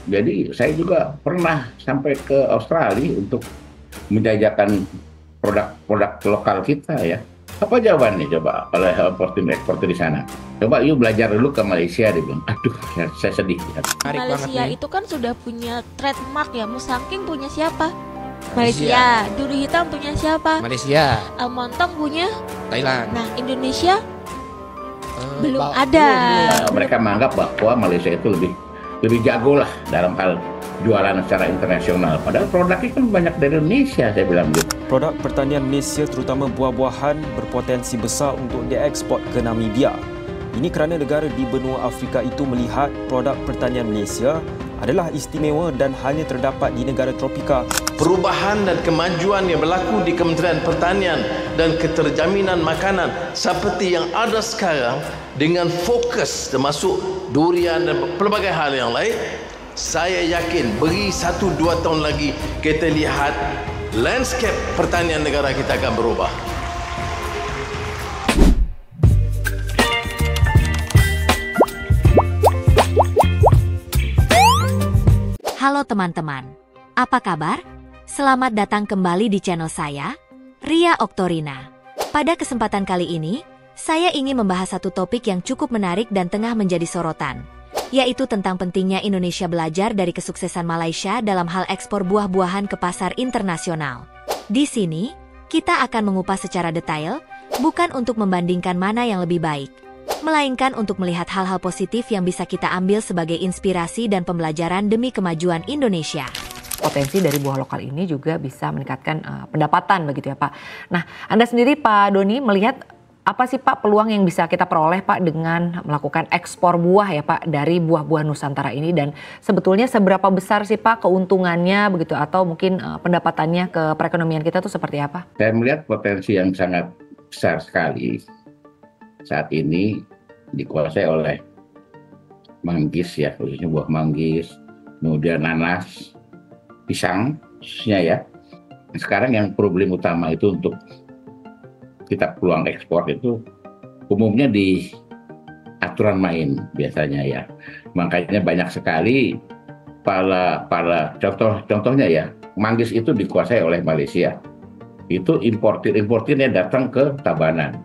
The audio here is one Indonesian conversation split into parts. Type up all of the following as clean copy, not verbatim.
Jadi saya juga pernah sampai ke Australia untuk menjajakan produk-produk lokal kita ya. Apa jawabannya coba oleh eksportir di sana? Coba yuk belajar dulu ke Malaysia, dia bilang. Aduh, ya, saya sedih. Ya. Malaysia itu kan sudah punya trademark ya. Musangking punya siapa? Malaysia. Duri hitam punya siapa? Malaysia. Montong punya Thailand. Nah, Indonesia belum Belum. ada. Mereka menganggap bahwa Malaysia itu lebih jago lah dalam hal jualan secara internasional. Padahal produknya kan banyak dari Indonesia, saya bilang gitu. Produk pertanian Malaysia terutama buah-buahan berpotensi besar untuk diekspor ke Namibia. Ini kerana negara di benua Afrika itu melihat produk pertanian Malaysia adalah istimewa dan hanya terdapat di negara tropika. Perubahan dan kemajuan yang berlaku di Kementerian Pertanian dan Keterjaminan Makanan seperti yang ada sekarang dengan fokus termasuk durian dan pelbagai hal yang lain, saya yakin beri 1-2 tahun lagi kita lihat landscape pertanian negara kita akan berubah. Halo teman-teman, apa kabar? Selamat datang kembali di channel saya, Ria Oktorina. Pada kesempatan kali ini, saya ingin membahas satu topik yang cukup menarik dan tengah menjadi sorotan, yaitu tentang pentingnya Indonesia belajar dari kesuksesan Malaysia dalam hal ekspor buah-buahan ke pasar internasional. Di sini, kita akan mengupas secara detail, bukan untuk membandingkan mana yang lebih baik, melainkan untuk melihat hal-hal positif yang bisa kita ambil sebagai inspirasi dan pembelajaran demi kemajuan Indonesia. Potensi dari buah lokal ini juga bisa meningkatkan pendapatan begitu ya Pak. Nah, Anda sendiri Pak Doni melihat apa sih Pak peluang yang bisa kita peroleh Pak dengan melakukan ekspor buah ya Pak dari buah-buah Nusantara ini, dan sebetulnya seberapa besar sih Pak keuntungannya begitu, atau mungkin pendapatannya ke perekonomian kita tuh seperti apa? Saya melihat potensi yang sangat besar sekali saat ini dikuasai oleh manggis ya, khususnya buah manggis, kemudian nanas, pisang khususnya ya. Sekarang yang problem utama itu untuk kita peluang ekspor itu umumnya di aturan main biasanya ya. Makanya banyak sekali contohnya ya, manggis itu dikuasai oleh Malaysia. Itu importirnya datang ke Tabanan.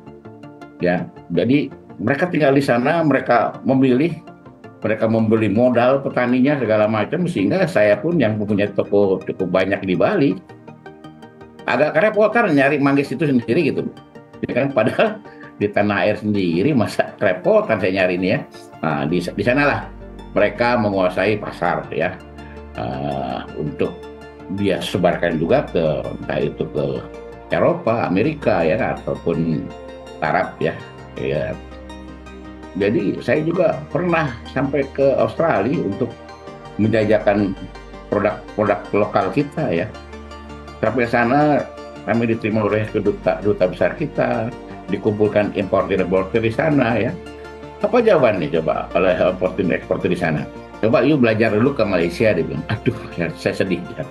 Ya, jadi mereka tinggal di sana, mereka membeli modal petaninya segala macam, sehingga saya pun yang mempunyai toko cukup banyak di Bali agak kerepotan nyari manggis itu sendiri gitu. Ya kan, padahal di tanah air sendiri masa kerepotan saya nyari ini ya. Nah, di sanalah mereka menguasai pasar ya, untuk dia sebarkan juga ke entah itu ke Eropa, Amerika ya, ataupun Arab ya. Jadi saya juga pernah sampai ke Australia untuk menjajakan produk-produk lokal kita ya. Sampai sana kami diterima oleh duta besar kita, dikumpulkan importir-importir di sana ya. Apa jawabannya coba oleh eksportir di sana? Coba yuk belajar dulu ke Malaysia, dia bilang. Aduh, ya, saya sedih ya.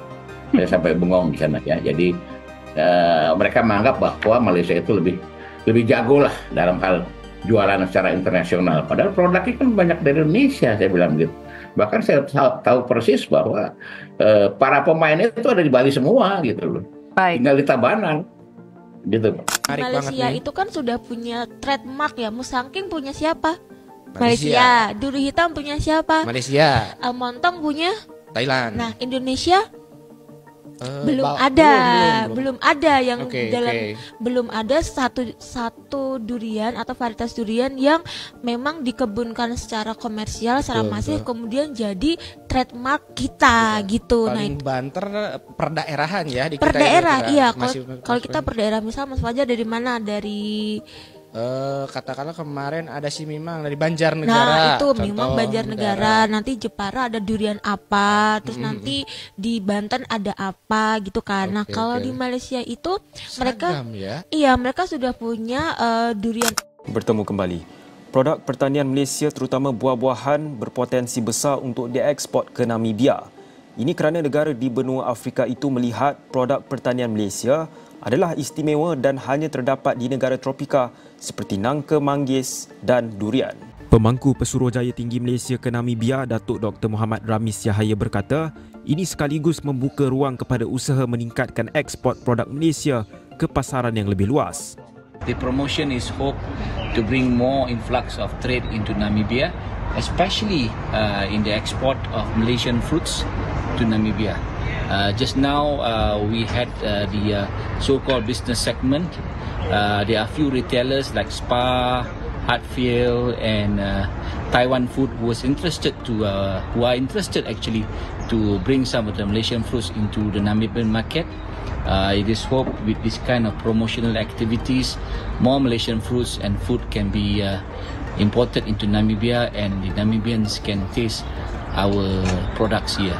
Saya sampai bengong di sana ya. Jadi mereka menganggap bahwa Malaysia itu lebih jago lah dalam hal jualan secara internasional. Padahal produknya kan banyak dari Indonesia, saya bilang gitu. Bahkan saya tahu persis bahwa para pemainnya itu ada di Bali semua gitu loh. Baik. Tinggal di Tabanan gitu. Malaysia itu kan sudah punya trademark ya. Musangking punya siapa? Malaysia. Duri hitam punya siapa? Malaysia. Montong punya Thailand. Nah, Indonesia belum ada yang belum ada satu durian atau varietas durian yang memang dikebunkan secara komersial, secara masif, kemudian jadi trademark kita gitu. Paling banter perdaerahan ya di per kita daerah ya, iya. Kalau kita per daerah, misal Mas Fajar dari mana? Dari katakanlah kemarin ada si Mimang dari Banjarnegara. Nah itu Mimang Banjarnegara. Nanti Jepara ada durian apa, terus nanti di Banten ada apa gitu kan. Nah kalau di Malaysia itu mereka ya? Iya, mereka sudah punya durian. Bertemu kembali. Produk pertanian Malaysia terutama buah-buahan berpotensi besar untuk diekspor ke Namibia. Ini kerana negara di benua Afrika itu melihat produk pertanian Malaysia adalah istimewa dan hanya terdapat di negara tropika seperti nangka, manggis dan durian. Pemangku Pesuruhjaya Tinggi Malaysia ke Namibia, Datuk Dr. Muhammad Ramis Yahaya berkata, ini sekaligus membuka ruang kepada usaha meningkatkan ekspor produk Malaysia ke pasaran yang lebih luas. The promotion is hope to bring more influx of trade into Namibia, especially in the export of Malaysian fruits to Namibia. Just now we had the so-called business segment. There are few retailers like Spa, Hartfield and Taiwan Food who are interested actually to bring some of the Malaysian fruits into the Namibian market. It is hoped with this kind of promotional activities, more Malaysian fruits and food can be imported into Namibia, and the Namibians can taste our products here.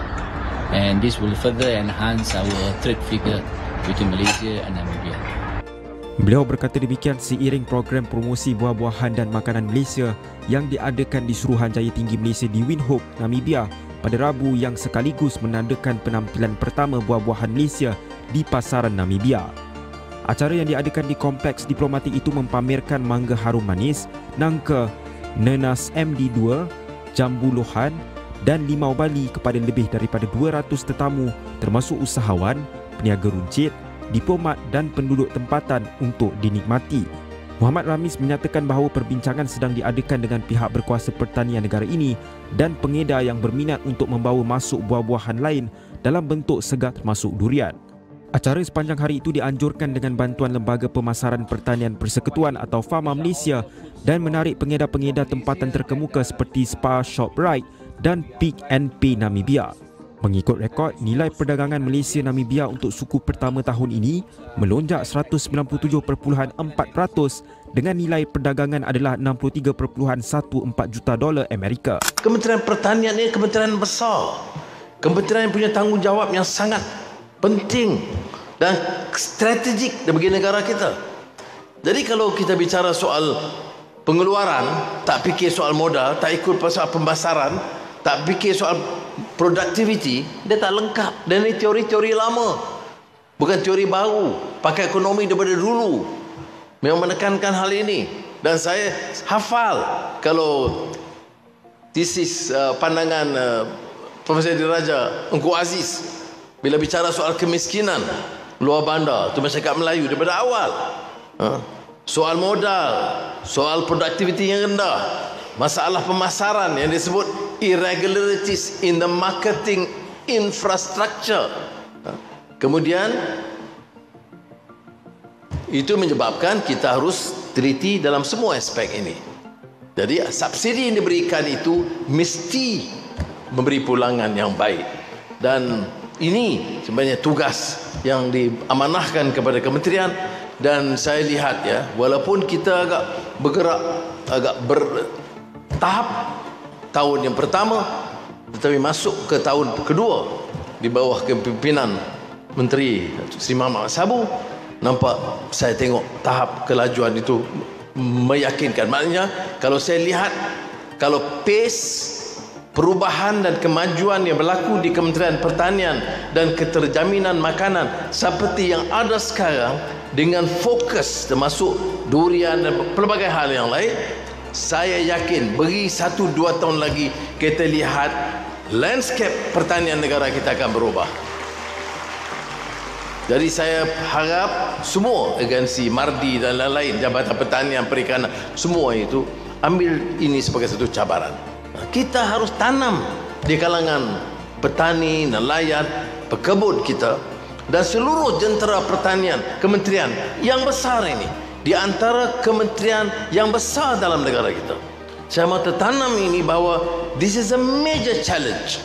And this will further enhance our trade figure between Malaysia and Namibia. Beliau berkata demikian seiring program promosi buah-buahan dan makanan Malaysia yang diadakan di Suruhanjaya Tinggi Malaysia di Windhoek, Namibia pada Rabu, yang sekaligus menandakan penampilan pertama buah-buahan Malaysia di pasaran Namibia. Acara yang diadakan di kompleks diplomatik itu mempamerkan mangga harum manis, nangka, nenas MD2, jambu lohan dan limau Bali kepada lebih daripada 200 tetamu termasuk usahawan, peniaga runcit, diplomat dan penduduk tempatan untuk dinikmati. Muhammad Ramis menyatakan bahawa perbincangan sedang diadakan dengan pihak berkuasa pertanian negara ini dan pengedar yang berminat untuk membawa masuk buah-buahan lain dalam bentuk segar termasuk durian. Acara sepanjang hari itu dianjurkan dengan bantuan Lembaga Pemasaran Pertanian Persekutuan atau Fama Malaysia dan menarik pengedar-pengedar tempatan terkemuka seperti Spa Shoprite dan Pick n Pay Namibia. Mengikut rekod, nilai perdagangan Malaysia-Namibia untuk suku pertama tahun ini melonjak 197.4% dengan nilai perdagangan adalah $63.14 juta Amerika. Kementerian Pertanian ini kementerian besar. Kementerian yang punya tanggungjawab yang sangat penting dan strategik bagi negara kita. Jadi kalau kita bicara soal pengeluaran, tak fikir soal modal, tak ikut soal pembasaran, tak fikir soal productivity, dia tak lengkap. Dan ini teori-teori lama, bukan teori baru. Pakai ekonomi daripada dulu memang menekankan hal ini. Dan saya hafal kalau this is pandangan Profesor Diraja Engku Aziz bila bicara soal kemiskinan luar bandar, itu masyarakat Melayu daripada awal. Soal modal, soal productivity yang rendah, masalah pemasaran yang disebut irregularities in the marketing infrastructure. Kemudian itu menyebabkan kita harus teliti dalam semua aspek ini. Jadi subsidi yang diberikan itu mesti memberi pulangan yang baik. Dan ini sebenarnya tugas yang diamanahkan kepada kementerian. Dan saya lihat ya, walaupun kita agak bergerak agak bertahap tahun yang pertama, tetapi masuk ke tahun kedua di bawah kepimpinan Menteri Sri Mahathir Sabu, nampak saya tengok tahap kelajuan itu meyakinkan. Maknanya kalau saya lihat, kalau pace perubahan dan kemajuan yang berlaku di Kementerian Pertanian dan Keterjaminan Makanan seperti yang ada sekarang, dengan fokus termasuk durian dan pelbagai hal yang lain, saya yakin beri 1-2 tahun lagi kita lihat landscape pertanian negara kita akan berubah. Jadi saya harap semua agensi Mardi dan lain-lain, Jabatan Pertanian, Perikanan, semua itu ambil ini sebagai satu cabaran. Kita harus tanam di kalangan petani, nelayan, pekebun kita dan seluruh jentera pertanian, kementerian yang besar ini, di antara kementerian yang besar dalam negara kita. Saya mahu tertanam ini bahawa this is a major challenge.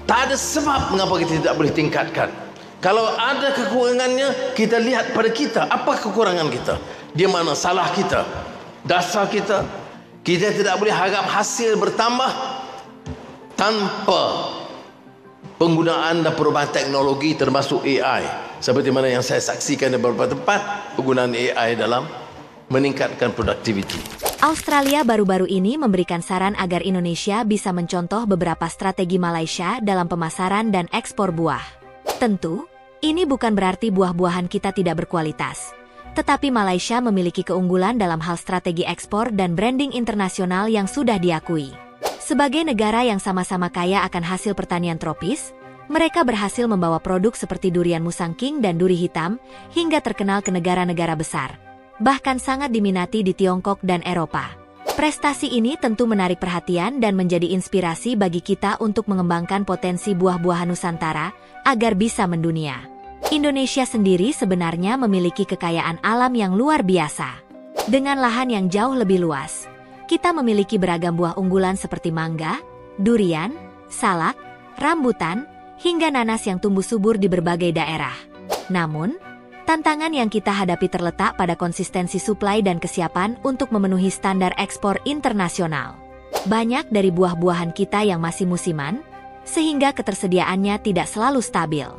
Tak ada sebab mengapa kita tidak boleh tingkatkan. Kalau ada kekurangannya, kita lihat pada kita, apa kekurangan kita, di mana salah kita, dasar kita. Kita tidak boleh harap hasil bertambah tanpa penggunaan dan perubahan teknologi termasuk AI, seperti mana yang saya saksikan di beberapa tempat, penggunaan AI dalam meningkatkan produktiviti. Australia baru-baru ini memberikan saran agar Indonesia bisa mencontoh beberapa strategi Malaysia dalam pemasaran dan ekspor buah. Tentu, ini bukan berarti buah-buahan kita tidak berkualitas. Tetapi Malaysia memiliki keunggulan dalam hal strategi ekspor dan branding internasional yang sudah diakui. Sebagai negara yang sama-sama kaya akan hasil pertanian tropis, mereka berhasil membawa produk seperti durian Musang King dan duri hitam hingga terkenal ke negara-negara besar. Bahkan sangat diminati di Tiongkok dan Eropa. Prestasi ini tentu menarik perhatian dan menjadi inspirasi bagi kita untuk mengembangkan potensi buah-buahan Nusantara agar bisa mendunia. Indonesia sendiri sebenarnya memiliki kekayaan alam yang luar biasa. Dengan lahan yang jauh lebih luas, kita memiliki beragam buah unggulan seperti mangga, durian, salak, rambutan, hingga nanas yang tumbuh subur di berbagai daerah. Namun, tantangan yang kita hadapi terletak pada konsistensi suplai dan kesiapan untuk memenuhi standar ekspor internasional. Banyak dari buah-buahan kita yang masih musiman, sehingga ketersediaannya tidak selalu stabil.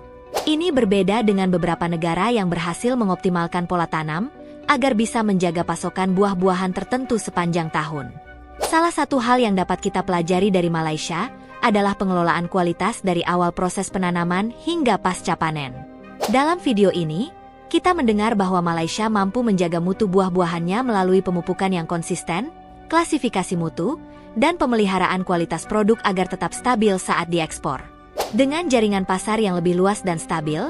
Ini berbeda dengan beberapa negara yang berhasil mengoptimalkan pola tanam agar bisa menjaga pasokan buah-buahan tertentu sepanjang tahun. Salah satu hal yang dapat kita pelajari dari Malaysia adalah pengelolaan kualitas dari awal proses penanaman hingga pasca panen. Dalam video ini, kita mendengar bahwa Malaysia mampu menjaga mutu buah-buahannya melalui pemupukan yang konsisten, klasifikasi mutu, dan pemeliharaan kualitas produk agar tetap stabil saat diekspor. Dengan jaringan pasar yang lebih luas dan stabil,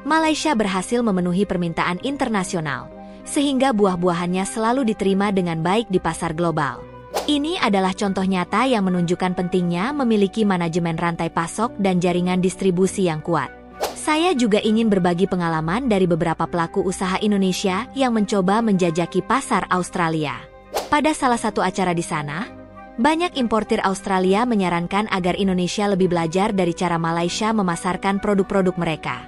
Malaysia berhasil memenuhi permintaan internasional, sehingga buah-buahannya selalu diterima dengan baik di pasar global. Ini adalah contoh nyata yang menunjukkan pentingnya memiliki manajemen rantai pasok dan jaringan distribusi yang kuat. Saya juga ingin berbagi pengalaman dari beberapa pelaku usaha Indonesia yang mencoba menjajaki pasar Australia. Pada salah satu acara di sana, banyak importir Australia menyarankan agar Indonesia lebih belajar dari cara Malaysia memasarkan produk-produk mereka.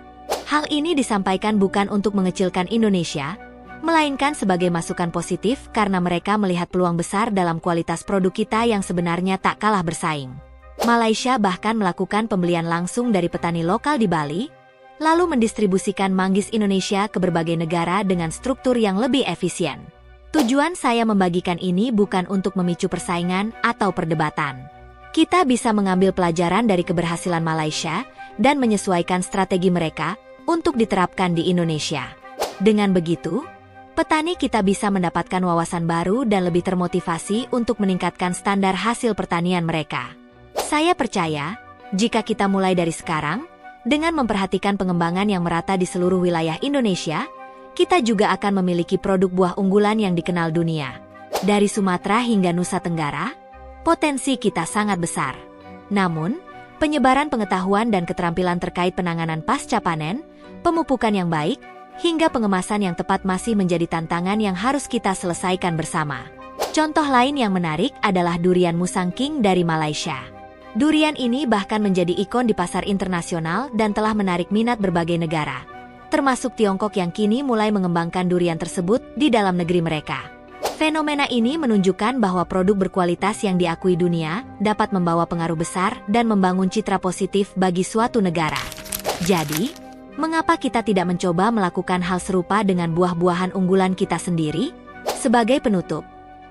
Hal ini disampaikan bukan untuk mengecilkan Indonesia, melainkan sebagai masukan positif karena mereka melihat peluang besar dalam kualitas produk kita yang sebenarnya tak kalah bersaing. Malaysia bahkan melakukan pembelian langsung dari petani lokal di Bali, lalu mendistribusikan manggis Indonesia ke berbagai negara dengan struktur yang lebih efisien. Tujuan saya membagikan ini bukan untuk memicu persaingan atau perdebatan. Kita bisa mengambil pelajaran dari keberhasilan Malaysia dan menyesuaikan strategi mereka untuk diterapkan di Indonesia. Dengan begitu, petani kita bisa mendapatkan wawasan baru dan lebih termotivasi untuk meningkatkan standar hasil pertanian mereka. Saya percaya, jika kita mulai dari sekarang, dengan memperhatikan pengembangan yang merata di seluruh wilayah Indonesia, kita juga akan memiliki produk buah unggulan yang dikenal dunia. Dari Sumatera hingga Nusa Tenggara, potensi kita sangat besar. Namun, penyebaran pengetahuan dan keterampilan terkait penanganan pasca panen, pemupukan yang baik, hingga pengemasan yang tepat masih menjadi tantangan yang harus kita selesaikan bersama. Contoh lain yang menarik adalah durian Musang King dari Malaysia. Durian ini bahkan menjadi ikon di pasar internasional dan telah menarik minat berbagai negara, termasuk Tiongkok yang kini mulai mengembangkan durian tersebut di dalam negeri mereka. Fenomena ini menunjukkan bahwa produk berkualitas yang diakui dunia dapat membawa pengaruh besar dan membangun citra positif bagi suatu negara. Jadi, mengapa kita tidak mencoba melakukan hal serupa dengan buah-buahan unggulan kita sendiri? Sebagai penutup,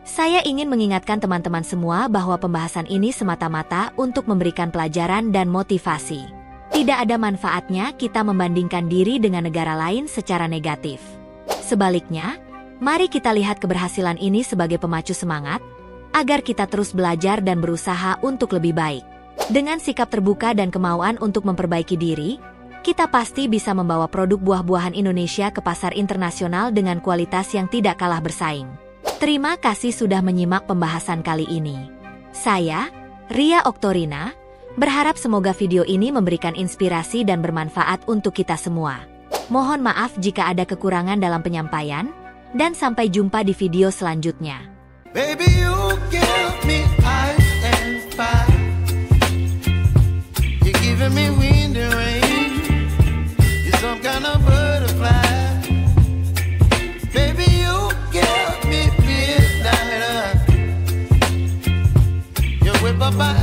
saya ingin mengingatkan teman-teman semua bahwa pembahasan ini semata-mata untuk memberikan pelajaran dan motivasi. Tidak ada manfaatnya kita membandingkan diri dengan negara lain secara negatif. Sebaliknya, mari kita lihat keberhasilan ini sebagai pemacu semangat, agar kita terus belajar dan berusaha untuk lebih baik. Dengan sikap terbuka dan kemauan untuk memperbaiki diri, kita pasti bisa membawa produk buah-buahan Indonesia ke pasar internasional dengan kualitas yang tidak kalah bersaing. Terima kasih sudah menyimak pembahasan kali ini. Saya, Ria Oktorina, berharap semoga video ini memberikan inspirasi dan bermanfaat untuk kita semua. Mohon maaf jika ada kekurangan dalam penyampaian, dan sampai jumpa di video selanjutnya. Baby, you give me ice and fire. You're giving me wind and rain. You're some kind of butterfly. Baby, you give me midnight. You whip up my